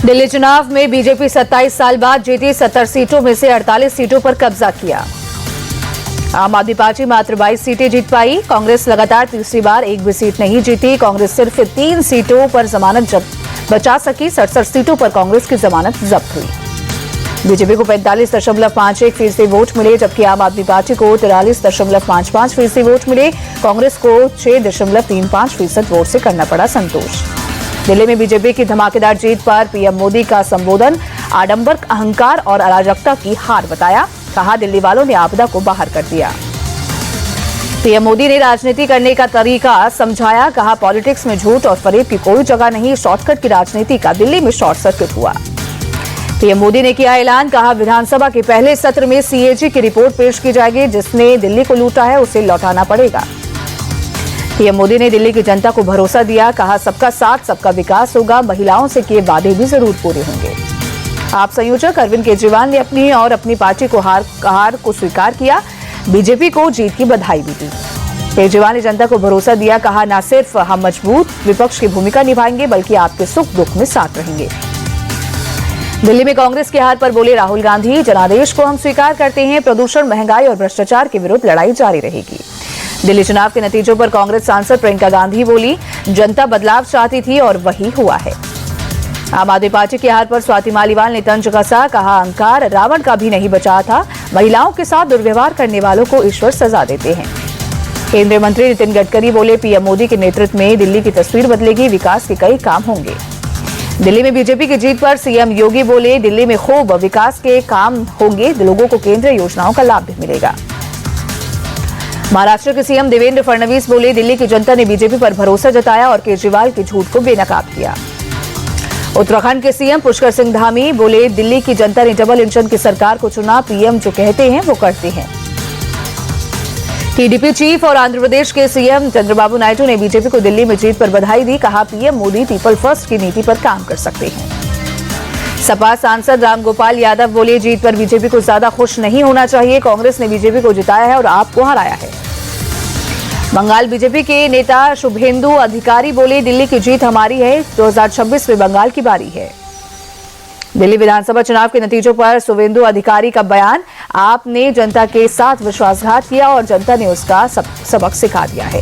दिल्ली चुनाव में बीजेपी 27 साल बाद जीती। 70 सीटों में से 48 सीटों पर कब्जा किया। आम आदमी पार्टी मात्र 22 सीटें जीत पाई। कांग्रेस लगातार तीसरी बार एक भी सीट नहीं जीती। कांग्रेस सिर्फ 3 सीटों पर जमानत बचा सकी। 67 सीटों पर कांग्रेस की जमानत जब्त हुई। बीजेपी को 45.51% वोट मिले, जबकि आम आदमी पार्टी को 43.55% वोट मिले। कांग्रेस को 6.35% वोट से करना पड़ा संतोष। दिल्ली में बीजेपी की धमाकेदार जीत पर पीएम मोदी का संबोधन आडंबर, अहंकार और अराजकता की हार बताया। कहा, दिल्ली वालों ने आपदा को बाहर कर दिया। पीएम मोदी ने राजनीति करने का तरीका समझाया। कहा, पॉलिटिक्स में झूठ और फरेब की कोई जगह नहीं। शॉर्टकट की राजनीति का दिल्ली में शॉर्ट सर्किट हुआ। पीएम मोदी ने किया ऐलान। कहा, विधानसभा के पहले सत्र में सीएजी की रिपोर्ट पेश की जाएगी। जिसने दिल्ली को लूटा है उसे लौटाना पड़ेगा। पीएम मोदी ने दिल्ली की जनता को भरोसा दिया। कहा, सबका साथ सबका विकास होगा। महिलाओं से किए वादे भी जरूर पूरे होंगे। आप संयोजक अरविंद केजरीवाल ने अपनी और अपनी पार्टी को हार को स्वीकार किया। बीजेपी को जीत की बधाई भी दी। केजरीवाल ने जनता को भरोसा दिया। कहा, न सिर्फ हम मजबूत विपक्ष की भूमिका निभाएंगे, बल्कि आपके सुख दुख में साथ रहेंगे। दिल्ली में कांग्रेस की हार पर बोले राहुल गांधी, जनादेश को हम स्वीकार करते हैं। प्रदूषण, महंगाई और भ्रष्टाचार के विरुद्ध लड़ाई जारी रहेगी। दिल्ली चुनाव के नतीजों पर कांग्रेस सांसद प्रियंका गांधी बोली, जनता बदलाव चाहती थी और वही हुआ है। आम आदमी पार्टी की हार पर स्वाति मालीवाल ने तंज कसा। कहा, अहंकार रावण का भी नहीं बचा था। महिलाओं के साथ दुर्व्यवहार करने वालों को ईश्वर सजा देते हैं। केंद्रीय मंत्री नितिन गडकरी बोले, पीएम मोदी के नेतृत्व में दिल्ली की तस्वीर बदलेगी। विकास के कई काम होंगे। दिल्ली में बीजेपी की जीत पर सीएम योगी बोले, दिल्ली में खूब विकास के काम होंगे। लोगों को केंद्रीय योजनाओं का लाभ भी मिलेगा। महाराष्ट्र के सीएम देवेंद्र फडणवीस बोले, दिल्ली की जनता ने बीजेपी पर भरोसा जताया और केजरीवाल के झूठ को बेनकाब किया। उत्तराखंड के सीएम पुष्कर सिंह धामी बोले, दिल्ली की जनता ने डबल इंजन की सरकार को चुना। पीएम जो कहते हैं वो करते हैं। टीडीपी चीफ और आंध्र प्रदेश के सीएम चंद्रबाबू नायडू ने बीजेपी को दिल्ली में जीत पर बधाई दी। कहा, पीएम मोदी पीपल फर्स्ट की नीति पर काम कर सकते हैं। सपा सांसद रामगोपाल यादव बोले, जीत पर बीजेपी को ज्यादा खुश नहीं होना चाहिए। कांग्रेस ने बीजेपी को जिताया है और आपको हराया है। बंगाल बीजेपी के नेता शुभेंदु अधिकारी बोले, दिल्ली की जीत हमारी है। 2026 में बंगाल की बारी है। दिल्ली विधानसभा चुनाव के नतीजों पर शुभेंदु अधिकारी का बयान, आपने जनता के साथ विश्वासघात किया और जनता ने उसका सबक सिखा दिया है।